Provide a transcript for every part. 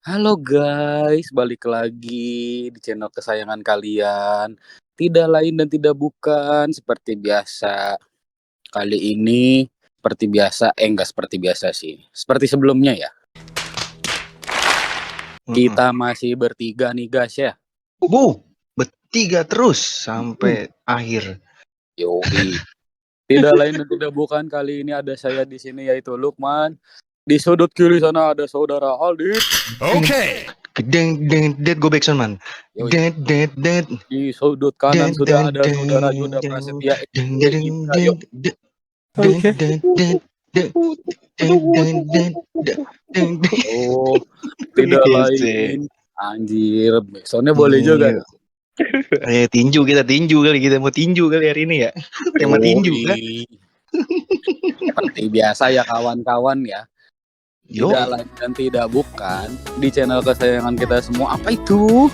Halo guys, balik lagi di channel kesayangan kalian. Tidak lain dan tidak bukan seperti biasa. Kali ini seperti biasa, enggak seperti biasa sih. Seperti sebelumnya ya. Kita masih bertiga nih guys ya. Bertiga terus sampai akhir. Yoi. Tidak lain dan tidak bukan, kali ini ada saya di sini yaitu Lukman. Di sudut kiri sana ada saudara Aldi. Oke. Deng deng dead go back man. Yoi. Dead. Di sudut kanan sudah ada saudara Yuda Prasetya. Oh, tidak lain. Anjir, soalnya boleh juga. Tinju kali, kita mau tinju kali hari ini ya. Tema tinju kan. Seperti biasa ya kawan-kawan ya. Tidak lain dan tidak bukan di channel kesayangan kita semua. Apa itu?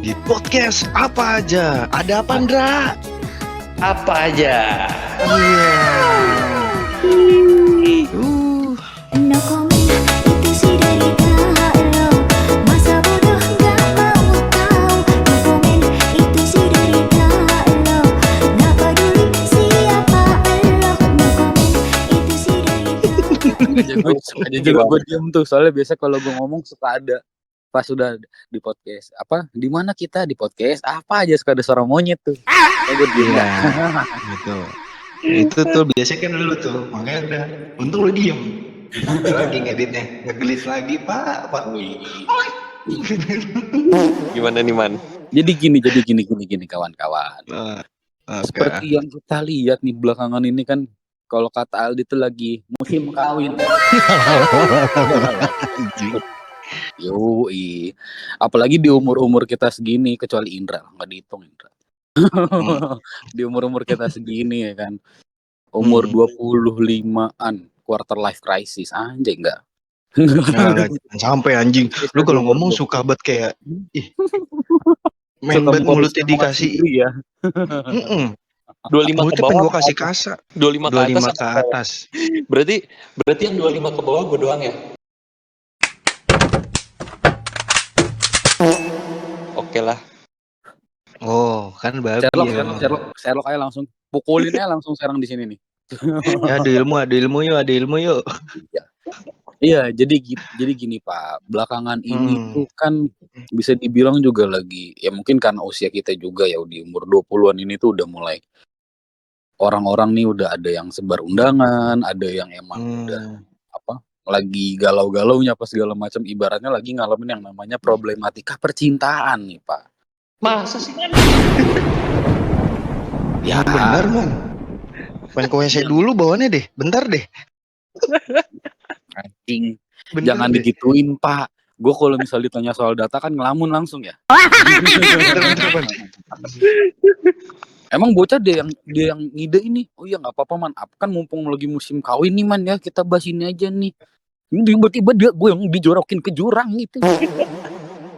Di podcast apa aja? Ada apa, Ndra? Apa aja? Iya. No comment, itu sih dari lo. Masa bodoh gak mau tahu. No comment, itu sih dari lo. Gak peduli siapa lo. No comment, itu sih dari Aja juga gue diem tuh, soalnya biasa kalau gue ngomong suka ada pas sudah di podcast apa di mana kita di podcast apa aja suka ada suara monyet tuh. Gue diem gitu. Itu tuh biasanya kan lu tuh, makanya udah untung lu diem. Lagi ngeditnya, ngegelis lagi pak. Gimana nih man? Jadi gini kawan-kawan. Seperti yang kita lihat nih belakangan ini kan, kalau kata Aldi itu lagi musim kawin. Yoi. Apalagi di umur-umur kita segini, kecuali Indra, nggak dihitung Indra. Di umur-umur kita segini ya kan. Umur 25-an, quarter life crisis, anjay enggak. Sampai anjing. Lu kalau ngomong suka banget kayak main banget mulutnya dikasih ya. 25 ke bawah gua kasih kasar. 25 ke atas. Berarti yang 25 ke bawah gue doang ya? Oke lah. Oh, kan babi. Sherlock aja langsung pukulinnya langsung serang di sini nih. Ya, ada ilmu yuk. Iya, jadi gini Pak, belakangan ini tuh kan bisa dibilang juga lagi, ya mungkin karena usia kita juga ya di umur 20-an ini tuh udah mulai orang-orang nih udah ada yang sebar undangan, ada yang emang udah lagi galau-galaunya apa segala macam, ibaratnya lagi ngalamin yang namanya problematika percintaan nih Pak. Masa sih kan? Ya benar man. Pengen ke WC dulu bawaannya deh, bentar deh. Anjing, jangan digituin Pak. Gue kalau misalnya ditanya soal data kan ngelamun langsung ya. Emang bocah dia yang ngide ini. Oh iya nggak apa-apa man. Kan mumpung lagi musim kawin nih man ya, kita bahas ini aja nih. Ini tiba-tiba gue yang dijorokin ke jurang gitu.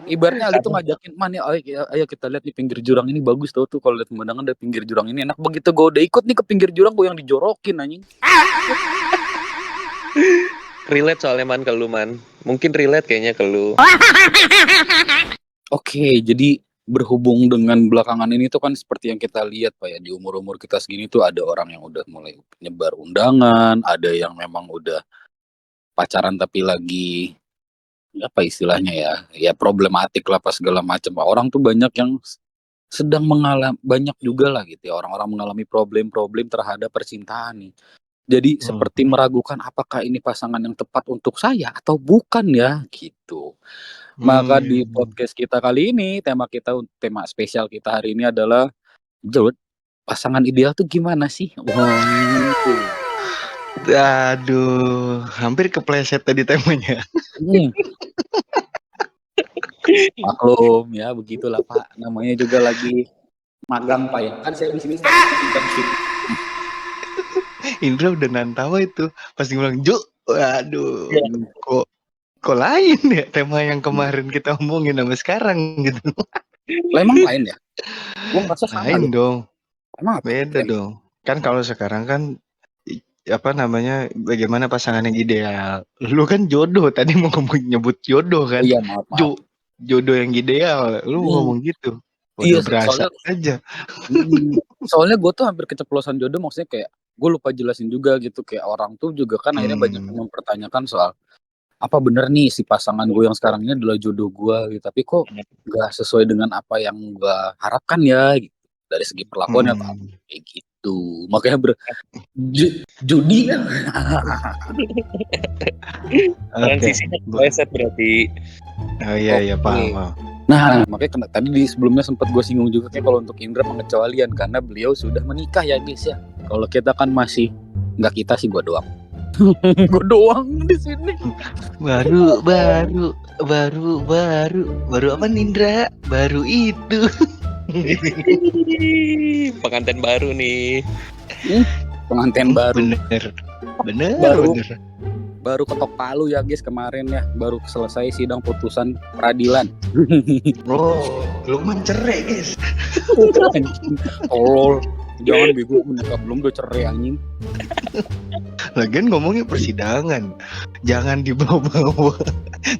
Ibaratnya Ali tuh ngajakin man ya, ayo kita lihat nih pinggir jurang ini bagus tuh kalau lihat pemandangan dari pinggir jurang ini enak. Begitu gue udah ikut nih ke pinggir jurang, gue yang dijorokin anjing. Relate soalnya man ke lu man. Mungkin relate kayaknya ke lu. Oke, jadi berhubung dengan belakangan ini tuh kan seperti yang kita lihat Pak ya, di umur-umur kita segini tuh ada orang yang udah mulai nyebar undangan, ada yang memang udah pacaran tapi lagi apa istilahnya ya problematik lah pas segala macam. Orang tuh banyak yang sedang mengalami, banyak juga lah gitu ya, orang-orang mengalami problem-problem terhadap percintaan nih. Jadi seperti meragukan apakah ini pasangan yang tepat untuk saya atau bukan ya gitu. Maka di podcast kita kali ini tema spesial kita hari ini adalah pasangan ideal tuh gimana sih? Aduh, hampir kepleset tadi temanya. Maklum ya, begitulah Pak. Namanya juga lagi magang Pak ya. Kan saya di sini internship. Indra udah nantawa itu pas bilang Jo, waduh, kok lain ya tema yang kemarin kita omongin sama sekarang gitu. Emang lain ya? Gua ngerasa sama lain dong. Emang apa? Beda dong. Kan kalau sekarang kan apa namanya, bagaimana pasangan yang ideal. Lu kan jodoh, tadi mau nyebut jodoh kan. Iya, maaf. Jodoh yang ideal, lu ngomong gitu. Iya, Udah berasa aja. soalnya gue tuh hampir keceplosan jodoh, maksudnya kayak gue lupa jelasin juga gitu, kayak orang tuh juga kan akhirnya banyak yang mempertanyakan soal apa bener nih si pasangan gue yang sekarang ini adalah jodoh gue gitu, tapi kok nggak sesuai dengan apa yang gue harapkan ya gitu, dari segi perlakuan atau apa kayak gitu, makanya judi kan. Transisinya kepleset berarti. Oh iya paham. Nah, makanya tadi di sebelumnya sempat gue singgung juga kayak kalau untuk Indra pengecualian karena beliau sudah menikah ya guys ya. Kalau kita kan masih, nggak kita sih, gue doang. Gue doang di sini. Baru apa Nindra? Baru itu. Pengantin baru nih. Pengantin baru. Bener. Baru ketok palu ya guys kemarin ya, baru selesai sidang putusan peradilan. Oh, lu mencerai guys. Tolol. Jangan bego, menikah belum udah cerai anjing. Lagian ngomongnya persidangan, jangan dibawa-bawa.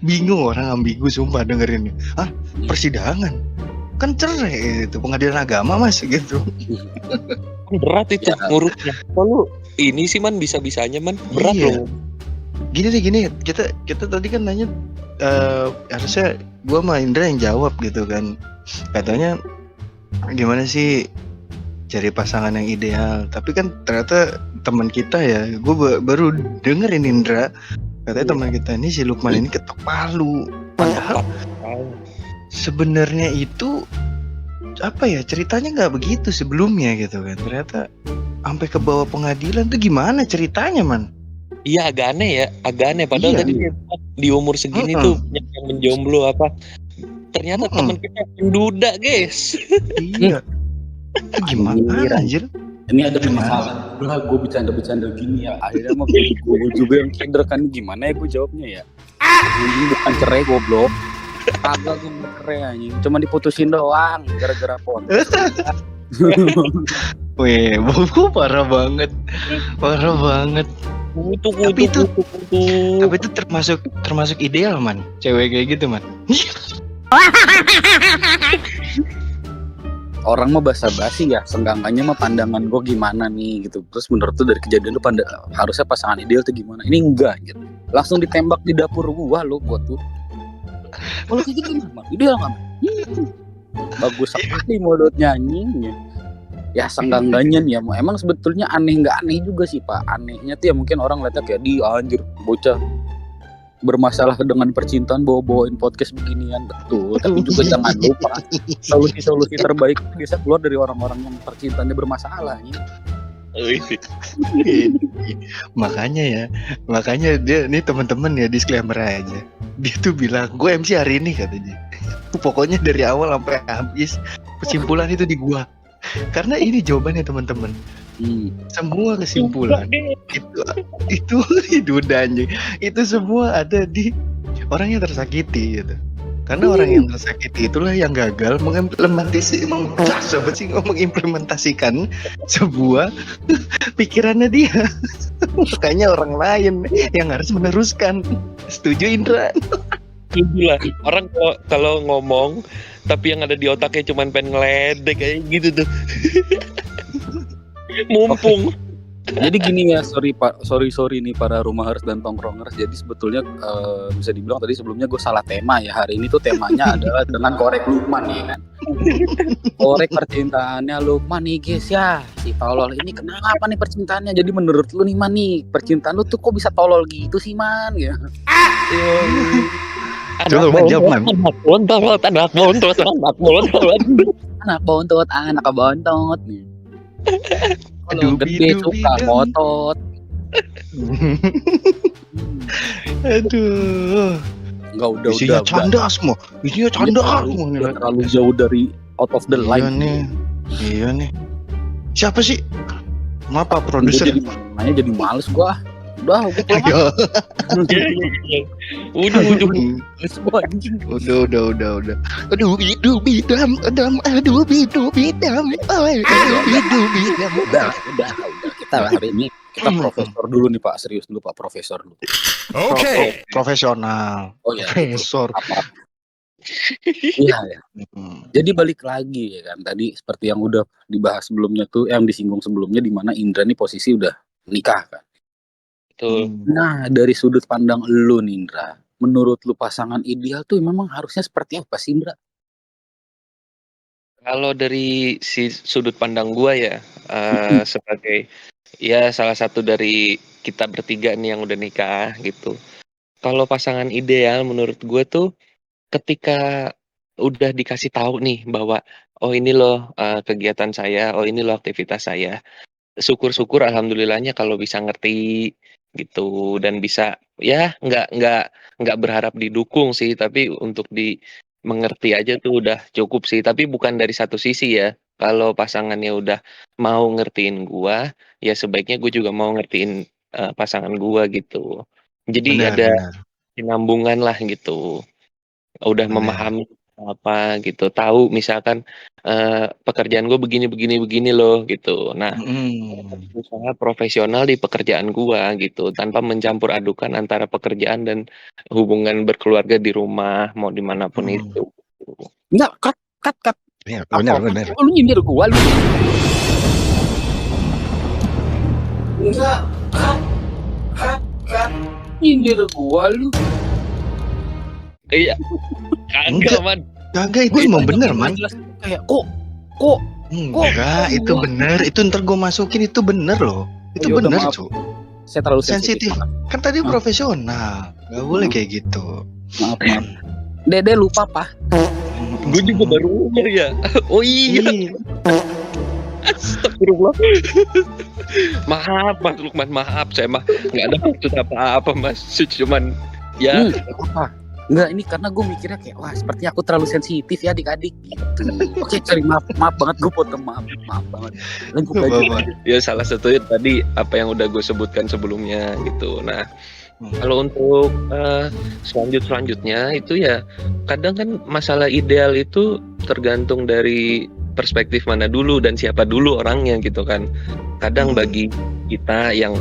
Bingung orang ambigu sumpah dengerinnya. Persidangan? Kan cerai itu, pengadilan agama mas gitu. Berat itu ngurusnya. Kalau ini sih man bisa-bisanya man berat loh. Gini, kita tadi kan nanya harusnya gua sama Indra yang jawab gitu kan. Katanya gimana sih cari pasangan yang ideal, tapi kan ternyata teman kita ya, gue baru dengerin Indra katanya teman kita ini si Lukman ini ketok palu, padahal sebenarnya itu apa ya, ceritanya nggak begitu sebelumnya gitu kan, ternyata sampai ke bawah pengadilan tuh gimana ceritanya man? Iya agak aneh padahal tadi di umur segini tuh yang menjomblo apa, ternyata teman kita menduda guys. Iya. Itu gimana anjir? Ini ada masalah. Udah gue bercanda gini ya. Akhirnya mau gue juga yang kinder kan, gimana ya gue jawabnya ya? Ini bukan cerai goblok. Kagak gue cerai anjing. Cuma diputusin doang gara-gara podcast. Weh, buku parah banget. Tapi itu termasuk ideal man. Cewek kayak gitu man. Orang mah basa-basi ya, senggangannya mah pandangan gue gimana nih gitu. Terus menurut tuh dari kejadian lu harusnya pasangan ideal tuh gimana? Ini enggak gitu. Langsung ditembak di dapur gua lo buat tuh. Kalau kayak gitu gimana? Ideal enggak? Bagus sekali modotnya anjing. Ya senggangannya nih ya, emang sebetulnya aneh nggak aneh juga sih Pak. Anehnya tuh ya mungkin orang lihatnya kayak di anjir bocah bermasalah dengan percintaan bawa-bawain podcast beginian, betul. Tapi juga jangan lupa solusi terbaik bisa keluar dari orang-orang yang percintaannya bermasalah ya. Makanya dia nih teman-teman ya, disclaimer aja. Dia tuh bilang, gue MC hari ini katanya. Pokoknya dari awal sampai habis kesimpulan itu di gua. Karena ini jawabannya teman-teman. Semua kesimpulan itu anjing. Itu semua ada di orang yang tersakiti gitu. Karena orang yang tersakiti itulah yang gagal mengimplementasikan sebuah pikirannya dia. Makanya orang lain yang harus meneruskan. Setuju Indra? Setuju lah. Orang kalau ngomong tapi yang ada di otaknya cuma pengen ngeledek kayak gitu tuh. Mumpung. Jadi gini ya, sorry nih para rumahers dan tongkrongers. Jadi sebetulnya bisa dibilang tadi sebelumnya gue salah tema ya. Hari ini tuh temanya adalah dengan korek Lukman ya kan. Korek percintaannya Lukman nih guys ya. Si tolol ini kenapa nih percintaannya? Jadi menurut lu nih man nih, percintaan lu tuh kok bisa tolol gitu sih man ya? Anak bontot nih. Kalau gede suka ngotot. Aduh. Enggak udah. Isinya canda semua. Terlalu jauh dari out of the line. Iya nih. Siapa sih? Ngapa produser? Jadi males gua. Udah. Udah. Aduh, bidam. Udah. Kita hari ini Kita profesor dulu nih Pak, serius dulu Pak, profesor dulu. Profesional. Oh ya, Profesor. apa? Iya ya. Hmm. Jadi balik lagi ya kan, tadi seperti yang udah dibahas sebelumnya tuh, yang disinggung sebelumnya, di mana Indra nih posisi udah nikah kan. Betul. Nah, dari sudut pandang lu nih Indra, menurut lu pasangan ideal tuh memang harusnya seperti apa sih Indra? Kalau dari sudut pandang gua ya, sebagai ya salah satu dari kita bertiga nih yang udah nikah gitu. Kalau pasangan ideal menurut gue tuh ketika udah dikasih tahu nih bahwa, "Oh ini loh, kegiatan saya, oh ini loh aktivitas saya." Syukur-syukur alhamdulillahnya kalau bisa ngerti gitu dan bisa ya nggak berharap didukung sih, tapi untuk mengerti aja tuh udah cukup sih. Tapi bukan dari satu sisi ya, kalau pasangannya udah mau ngertiin gua, ya sebaiknya gue juga mau ngertiin, pasangan gua gitu. Jadi Benar, ada benar, kesinambungan lah gitu. Udah benar. memahami apa gitu, tahu misalkan, pekerjaan gue begini begini begini loh gitu. Nah, Mm-mm. usaha profesional di pekerjaan gua gitu, tanpa mencampur adukan antara pekerjaan dan hubungan berkeluarga di rumah, mau dimanapun Mm-mm. itu. Enggak, cut. Iya, Apa? benar, benar. Lu nyindir gua lu. Enggak, cut. Nyindir gua lu. Iya, kagak Enggak. man. Kagak, itu Gua emang banyak bener, yang man. jelas kayak kok Enggak, itu gua- bener. Itu ntar gue masukin, itu bener loh. Itu ya udah, bener, maaf. cu. Saya terlalu sensitif. Sensitif. Kan tadi Hah? profesional. Gak boleh kayak gitu. Maaf. Dede lupa Pak. Gue juga baru ngeh ya. Oh iya, Iya. astagfirullah. Maaf Mas Lukman, maaf. Saya mah nggak ada maksud apa-apa Mas. Cuman ya Apa? Enggak, ini karena gue mikirnya kayak wah seperti aku terlalu sensitif ya adik-adik gitu. Oke, sorry, maaf banget gue potong, maaf banget. Lanjut Gak aja. apa-apa. ya salah satunya tadi apa yang udah gue sebutkan sebelumnya gitu. Nah, kalau untuk selanjutnya itu ya kadang kan masalah ideal itu tergantung dari perspektif mana dulu dan siapa dulu orangnya gitu kan. Kadang bagi kita yang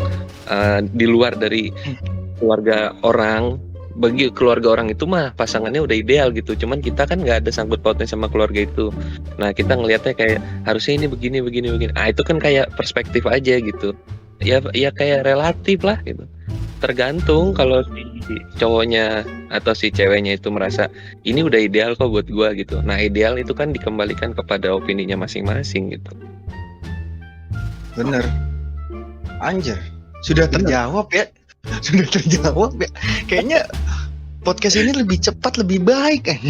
di luar dari keluarga orang, bagi keluarga orang itu mah pasangannya udah ideal gitu. Cuman kita kan nggak ada sangkut pautnya sama keluarga itu. Nah kita ngelihatnya kayak harusnya ini begini. Ah itu kan kayak perspektif aja gitu. Ya kayak relatif lah gitu. Tergantung kalau si cowoknya atau si ceweknya itu merasa ini udah ideal kok buat gua gitu. Nah ideal itu kan dikembalikan kepada opininya masing-masing gitu. Bener. Anjir. Sudah terjawab ya. Sudah terjawab ya. Kayaknya podcast ini lebih cepat, lebih baik kan.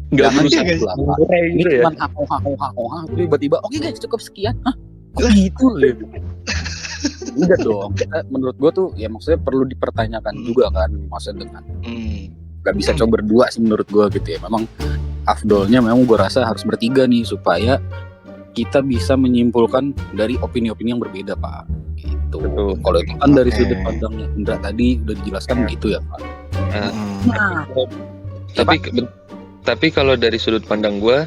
Nggak Jangan berusaha guys. mengurai Ini gitu ya. cuma haho tiba-tiba oke guys cukup sekian. Hah? Kok gitu gitu. Enggak dong. Menurut gue tuh ya maksudnya perlu dipertanyakan juga kan, maksudnya dengan gak bisa coba berdua sih menurut gue gitu ya. Memang afdolnya memang gue rasa harus bertiga nih supaya kita bisa menyimpulkan dari opini-opini yang berbeda Pak. Gitu. Betul. Kalau itu kan dari Oke. sudut pandangnya Indra tadi udah dijelaskan gitu ya Pak. Nah, Tapi kalau dari sudut pandang gue,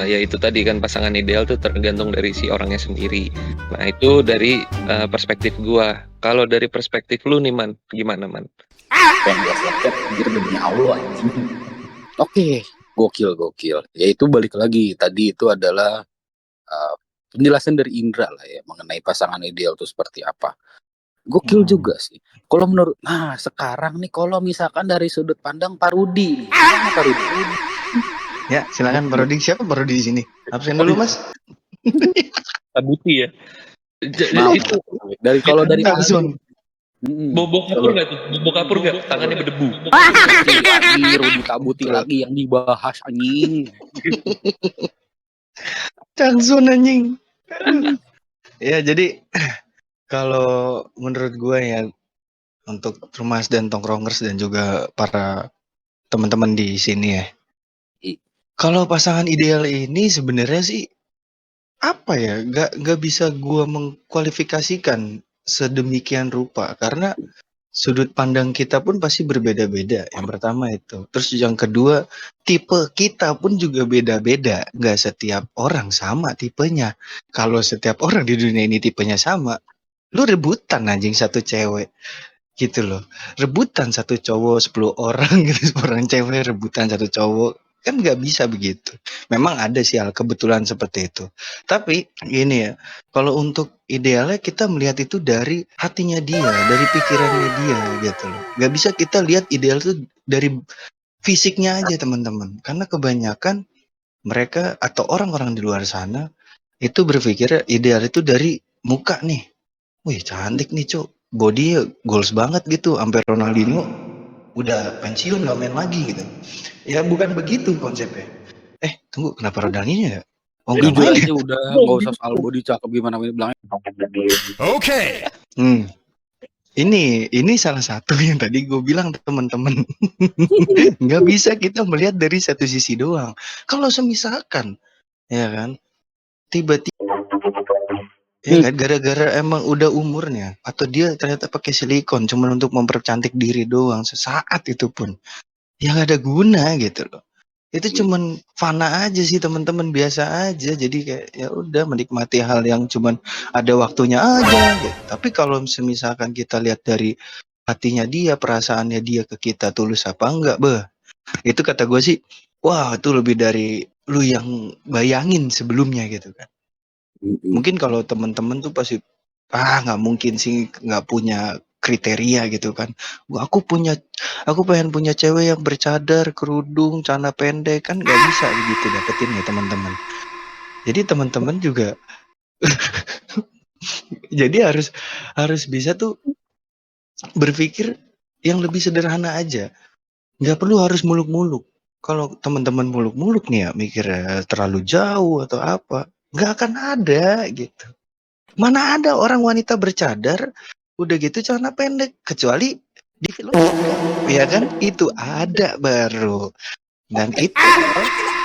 ya itu tadi kan pasangan ideal tuh tergantung dari si orangnya sendiri. Nah itu dari perspektif gue. Kalau dari perspektif lu nih man, gimana man? yang gue siapkan anjir demi Allah anjing. Oke, gokil. Yaitu balik lagi tadi itu adalah penjelasan dari Indra lah ya mengenai pasangan ideal itu seperti apa. Gokil juga sih. Kalau menurut, nah sekarang nih kalau misalkan dari sudut pandang Pak Rudi nih, gimana Pak Rudi? Ya, silakan Pak Rudi. Siapa Pak Rudi di sini? Absen dulu, Mas. Tabuti ya. Maaf, Itu dari kalau dari Langsung. bobok kapur nggak tuh? Bobok kapur nggak? Tangannya berdebu. lagi Rudi Tabuti lagi yang dibahas anjing. Cangsun anjing. Ya, jadi kalau menurut gue ya untuk Trumas dan Tongkrongers dan juga para teman-teman di sini ya. Kalau pasangan ideal ini sebenarnya sih apa ya? Gak bisa gue mengkualifikasikan sedemikian rupa karena sudut pandang kita pun pasti berbeda-beda, yang pertama itu. Terus yang kedua, tipe kita pun juga beda-beda, nggak setiap orang sama tipenya. Kalau setiap orang di dunia ini tipenya sama, lu rebutan anjing satu cewek gitu loh. Rebutan satu cowok 10 orang gitu, 10 orang cewek rebutan satu cowok. Kan nggak bisa begitu. Memang ada sih hal kebetulan seperti itu. Tapi gini ya, kalau untuk idealnya kita melihat itu dari hatinya dia, dari pikirannya dia gitu loh. Nggak bisa kita lihat ideal itu dari fisiknya aja teman-teman. Karena kebanyakan mereka atau orang-orang di luar sana itu berpikir ideal itu dari muka nih. Wih cantik nih cuk, body goals banget gitu, sampai Ronaldinho udah pensiun nggak main lagi gitu. Ya bukan begitu konsepnya. Tunggu, kenapa Ronaldinho ya? Oh nggak Jujur main ya? aja udah nggak usah soal body cakep gimana bilangnya. Hmm. Ini salah satu yang tadi gue bilang teman-teman. Nggak bisa kita melihat dari satu sisi doang. Kalau semisalkan, ya kan, tiba-tiba ya kan, gara-gara emang udah umurnya atau dia ternyata pakai silikon cuman untuk mempercantik diri doang sesaat itu pun yang ada guna gitu loh. Itu cuman fana aja sih teman-teman, biasa aja. Jadi kayak ya udah menikmati hal yang cuman ada waktunya aja gitu. Tapi kalau misalkan kita lihat dari hatinya dia, perasaannya dia ke kita tulus apa enggak, itu kata gue sih, wah itu lebih dari lu yang bayangin sebelumnya gitu kan. Mungkin kalau teman-teman tuh pasti nggak mungkin sih nggak punya kriteria gitu kan. Aku pengen punya cewek yang bercadar, kerudung, celana pendek, kan nggak bisa begitu dapetin ya teman-teman. Jadi teman-teman juga jadi harus bisa tuh berpikir yang lebih sederhana aja. Nggak perlu harus muluk-muluk. Kalau teman-teman muluk-muluk nih ya mikir terlalu jauh atau apa, nggak akan ada gitu. Mana ada orang wanita bercadar, udah gitu celana pendek, kecuali di film, ya kan? Itu ada baru. Dan itu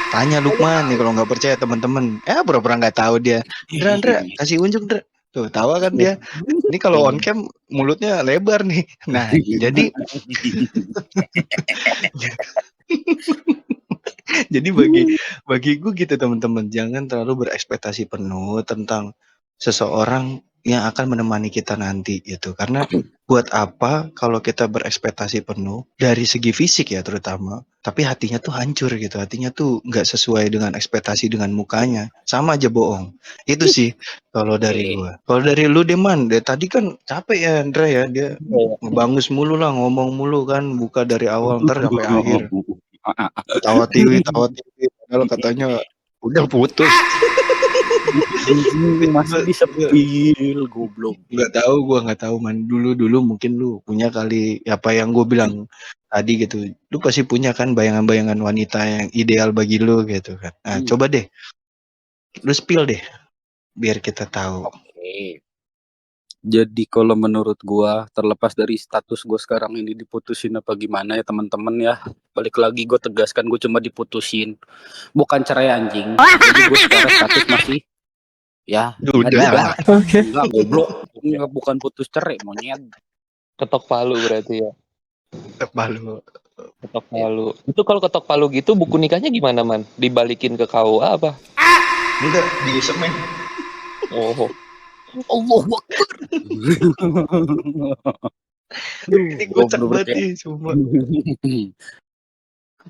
tanya Lukman nih kalau nggak percaya teman-teman. Pura-pura nggak tahu dia. Dra, kasih unjuk Dra. Tuh, tawa kan dia. Ini kalau on cam mulutnya lebar nih. Nah, jadi jadi bagi gue gitu teman-teman, jangan terlalu berekspektasi penuh tentang seseorang yang akan menemani kita nanti gitu. Karena buat apa kalau kita berekspektasi penuh dari segi fisik ya terutama, tapi hatinya tuh hancur gitu. Hatinya tuh nggak sesuai dengan ekspektasi dengan mukanya. Sama aja bohong. Itu sih kalau dari gue. Kalau dari lu Deman, tadi kan capek ya Andra ya, dia ngebangus mulu lah, ngomong mulu kan, buka dari awal ntar sampai akhir. Tawa tiwi, padahal katanya udah putus. Anjing masih disepil goblok. Nggak tahu man. Dulu mungkin lu punya kali apa yang gue bilang tadi gitu. Lu pasti punya kan bayangan-bayangan wanita yang ideal bagi lu gitu kan. Nah, coba deh. Lu spill deh biar kita tahu. Oke. Jadi kalau menurut gua, terlepas dari status gua sekarang ini diputusin apa gimana ya teman-teman ya, balik lagi gue tegaskan gue cuma diputusin, bukan cerai anjing. Jadi gue secara status masih ya Udah. enggak goblok, enggak, bukan putus cerai monyet. Ketok palu berarti ya. Palu. Ketok palu. Itu kalau ketok palu gitu buku nikahnya gimana man? Dibalikin ke KUA apa? Enggak di semen. Oh. Allah Akbar. Ini kocak banget nih semua.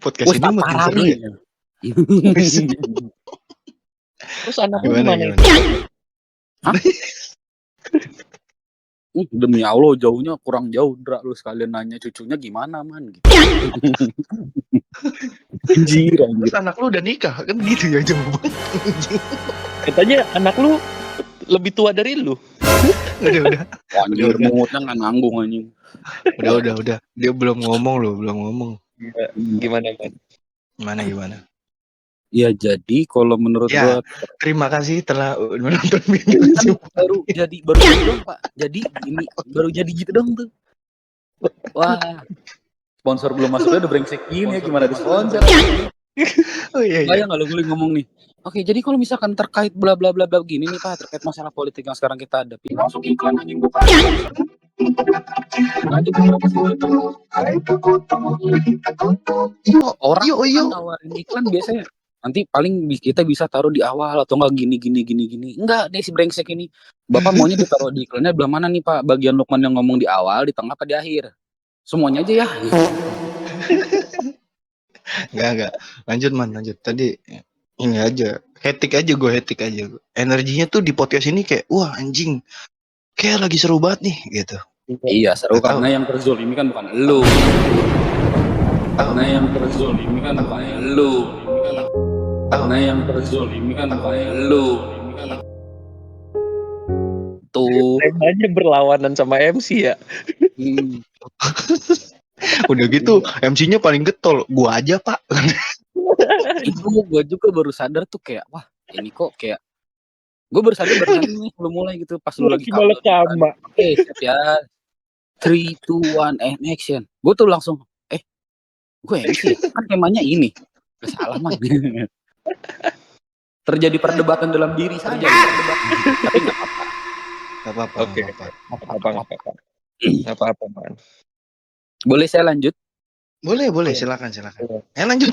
Podcast ini makin seru ya. Terus anaknya Gimana? Hah? Demi Allah jauhnya kurang jauh, Dra. Lu sekalian nanya cucunya gimana man gitu. Anjir. Terus anak lu udah nikah kan gitu ya jawabannya. Katanya anak lu lebih tua dari lu. Udah. Anjir mungutnya nggak nanggung anjing. Udah. Dia belum ngomong. Gimana kan? Gimana? Ya jadi kalau menurut Ya, gua terima kasih telah menonton video kan baru jadi dong Pak. Jadi ini baru jadi gitu dong tuh. Wah. Sponsor belum masuknya udah brengsek gini ya, gimana di sponsor? Oh iya. Bayang nggak lo ngomong nih. Oke, jadi kalau misalkan terkait bla bla bla bla gini nih Pak, terkait masalah politik yang sekarang kita hadapi, masuk iklan anjing bukan. Orang Yo tuh kan yo. nawarin iklan biasanya nanti paling kita bisa taruh di awal atau enggak gini. Enggak deh si brengsek ini. Bapak maunya ditaruh di iklannya belah mana nih Pak? Bagian Lukman yang ngomong di awal, di tengah apa di akhir? Semuanya aja ya. Enggak. Lanjut man, lanjut. Tadi ini aja. Hetik aja gue. Energinya tuh di podcast ini kayak wah anjing. Kayak lagi seru banget nih gitu. Iya seru Gak tahu. karena yang terzolimi kan bukan elu. Karena yang terzolimi kan bukan elu. Karena yang terzolimi kan bukan elu. Tuh. Temanya berlawanan sama MC ya. Udah gitu MC-nya paling getol. Gua aja, Pak. Itu gue juga baru sadar tuh kayak wah ini kok kayak gue baru sadar barusan ini sebelum mulai gitu pas lu lagi Gimana counter kan. sama? Oke siap ya 3, 2, 1 and action. Gue tuh langsung gue MC ya kan temanya ini gak salah man. Terjadi perdebatan dalam diri saja tapi nggak apa-apa. Gak apa-apa. Oke. Apa-apa. Apa-apa man. Boleh saya lanjut? Boleh, silakan. Lanjut.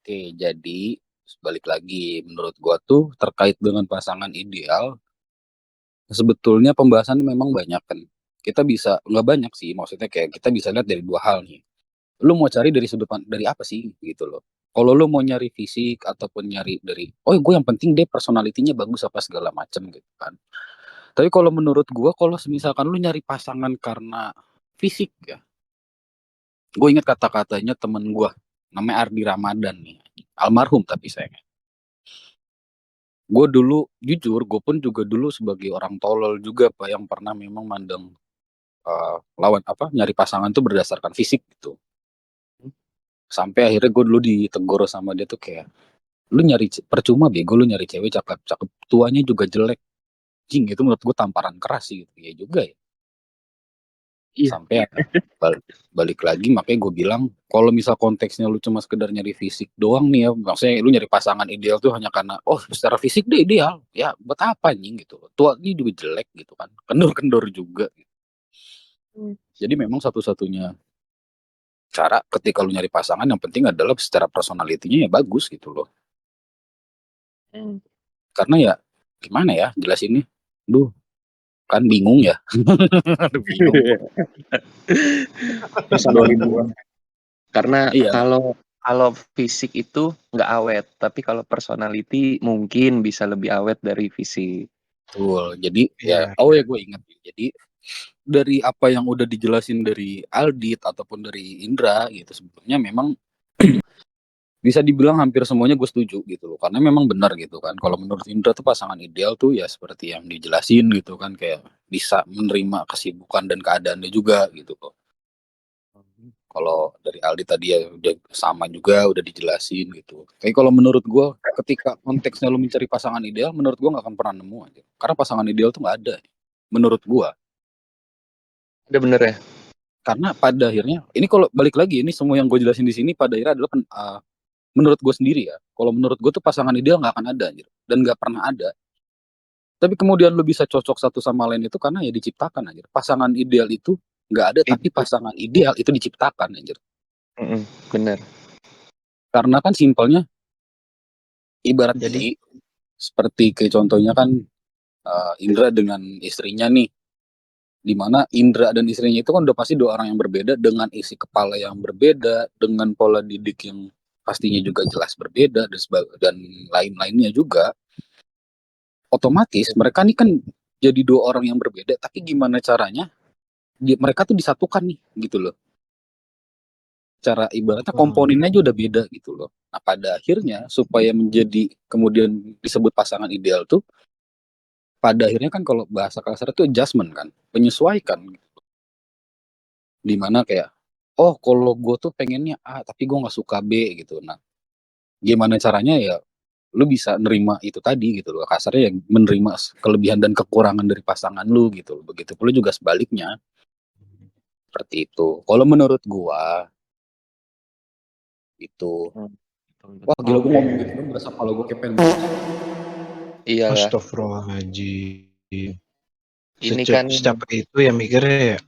Oke, jadi balik lagi menurut gua tuh terkait dengan pasangan ideal sebetulnya pembahasan memang banyak kan. Kita bisa nggak banyak sih, maksudnya kayak kita bisa lihat dari dua hal nih. Lu mau cari dari dari apa sih gitu loh. Kalau lu mau nyari fisik ataupun nyari dari gue yang penting deh personalitinya bagus apa segala macem gitu kan. Tapi kalau menurut gua kalau misalkan lu nyari pasangan karena fisik ya, gue ingat kata-katanya temen gua namanya Ardi Ramadan nih, almarhum tapi sayangnya. Gue dulu jujur, gue pun juga dulu sebagai orang tolol juga Pak yang pernah memang mandang nyari pasangan tuh berdasarkan fisik gitu. Sampai akhirnya gue dulu ditegur sama dia tuh kayak, lu nyari percuma bego lu nyari cewek cakep tuanya juga jelek. Jing itu menurut gue tamparan keras sih gitu. Ya juga ya. Iya. Sampai balik lagi makanya gue bilang kalau misal konteksnya lu cuma sekedar nyari fisik doang nih ya, maksudnya lu nyari pasangan ideal tuh hanya karena secara fisik dia ideal ya buat apa anjing gitu, tuanya juga jelek gitu kan, kendor juga gitu. Jadi memang satu-satunya cara ketika lu nyari pasangan yang penting adalah secara personalitinya ya bagus gitu loh. Karena ya gimana ya jelasinnya, kan bingung ya. Bingung. Karena Iya. kalau fisik itu nggak awet, tapi kalau personality mungkin bisa lebih awet dari fisik. Betul. Jadi Iya. gue ingat. Jadi dari apa yang udah dijelasin dari Aldit ataupun dari Indra gitu sebetulnya memang bisa dibilang hampir semuanya gue setuju gitu loh. Karena memang benar gitu kan. Kalau menurut Indra tuh pasangan ideal tuh ya seperti yang dijelasin gitu kan, kayak bisa menerima kesibukan dan keadaannya juga gitu loh. Kalau dari Aldi tadi ya udah sama juga udah dijelasin gitu. Tapi kalau menurut gue ketika konteksnya lu mencari pasangan ideal, menurut gue nggak akan pernah nemu aja. Karena pasangan ideal tuh nggak ada. Menurut gue. Ada bener ya? Karena pada akhirnya ini kalau balik lagi ini semua yang gue jelasin di sini pada akhirnya adalah menurut gue sendiri ya. Kalau menurut gue tuh pasangan ideal nggak akan ada anjir. Dan nggak pernah ada. Tapi kemudian lu bisa cocok satu sama lain itu karena ya diciptakan anjir. Pasangan ideal itu nggak ada, tapi pasangan ideal itu diciptakan anjir. Bener. Karena kan simpelnya ibarat jadi seperti kayak contohnya kan Indra dengan istrinya nih, dimana Indra dan istrinya itu kan udah pasti dua orang yang berbeda dengan isi kepala yang berbeda, dengan pola didik yang pastinya juga jelas berbeda dan lain-lainnya juga. Otomatis mereka nih kan jadi dua orang yang berbeda, tapi gimana caranya mereka tuh disatukan nih gitu loh. Cara ibaratnya komponennya aja udah beda gitu loh. Nah pada akhirnya supaya menjadi kemudian disebut pasangan ideal tuh pada akhirnya kan kalau bahasa kasar itu adjustment kan, menyesuaikan. Dimana kayak kalau gue tuh pengennya A tapi gue nggak suka B gitu. Nah gimana caranya ya lu bisa nerima itu tadi gitu loh, kasarnya ya menerima kelebihan dan kekurangan dari pasangan lu gitu. Begitu pula juga sebaliknya seperti itu kalau menurut gua itu. Wah gila gue ngomong gitu kan berasa kalau gue kepen. Iya lah. Astagfirullahaladzim. Ini kan Secapek itu ya mikirnya ya.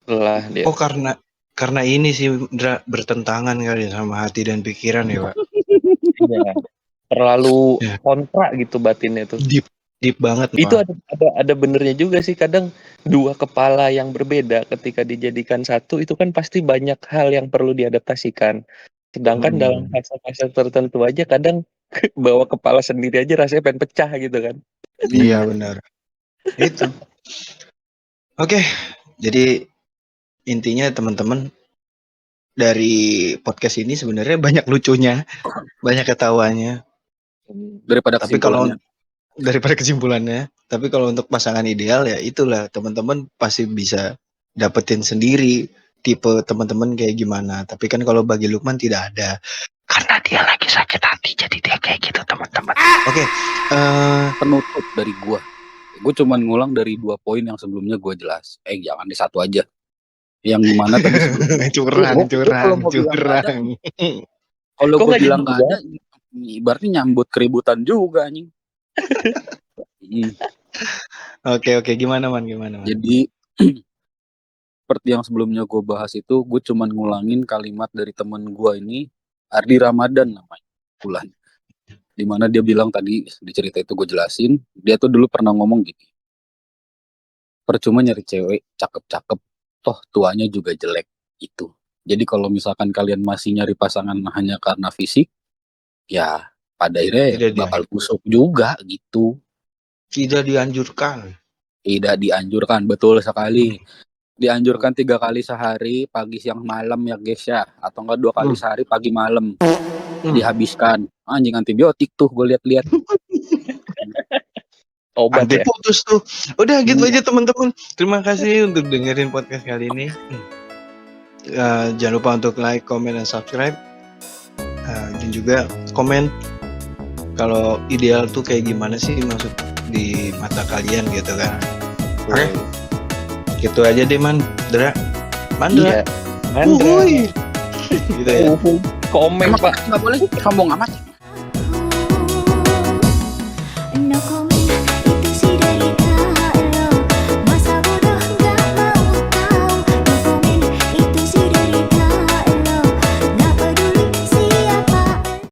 lah dia. Oh karena ini sih Ndra, bertentangan kali sama hati dan pikiran ya Pak. Iya. Terlalu Ya. kontra gitu batinnya tuh. Deep banget Itu Pak. ada benernya juga sih, kadang dua kepala yang berbeda ketika dijadikan satu itu kan pasti banyak hal yang perlu diadaptasikan. Sedangkan dalam fase-fase tertentu aja kadang bawa kepala sendiri aja rasanya pengen pecah gitu kan. Iya benar. Itu. Oke, jadi intinya teman-teman dari podcast ini sebenarnya banyak lucunya, banyak ketawanya. Daripada Tapi kalau kesimpulannya. daripada kesimpulannya, tapi kalau untuk pasangan ideal ya itulah teman-teman pasti bisa dapetin sendiri tipe teman-teman kayak gimana. Tapi kan kalau bagi Lukman tidak ada karena dia lagi sakit hati jadi dia kayak gitu teman-teman. Oke, Penutup dari gua. Gue cuman ngulang dari 2 poin yang sebelumnya gue jelas. Jangan di satu aja. Yang gimana tadi sebelumnya? Kalau mau bilang nggak ada, kalau Kok gue nggak bilang jadi nggak ada, berarti nyambut keributan juga anjing. Oke, gimana man? Jadi seperti yang sebelumnya gue bahas itu, gue cuman ngulangin kalimat dari temen gue ini, Ardi Ramadan namanya, Bulan. Dimana dia bilang tadi di cerita itu gue jelasin, dia tuh dulu pernah ngomong gini, percuma nyari cewek cakep-cakep, toh tuanya juga jelek itu. Jadi kalau misalkan kalian masih nyari pasangan hanya karena fisik, ya pada akhirnya bakal busuk juga gitu. Tidak dianjurkan. Tidak dianjurkan, betul sekali. Dianjurkan 3 kali sehari, pagi, siang, malam ya guys ya. Atau enggak 2 kali sehari, pagi, malam. Dihabiskan. Anjing antibiotik tuh gue lihat-lihat. Obat Anti ya. putus tuh. Udah gitu aja teman-teman. Terima kasih untuk dengerin podcast kali ini. Jangan lupa untuk like, comment, dan subscribe. Dan juga komen kalau ideal tuh kayak gimana sih maksud di mata kalian gitu kan. Oke. Gitu aja deh man. Dra. Mandra. Iya. Mandra. Gitu ya. Komen Pak. Nggak boleh sombong amat. No comment.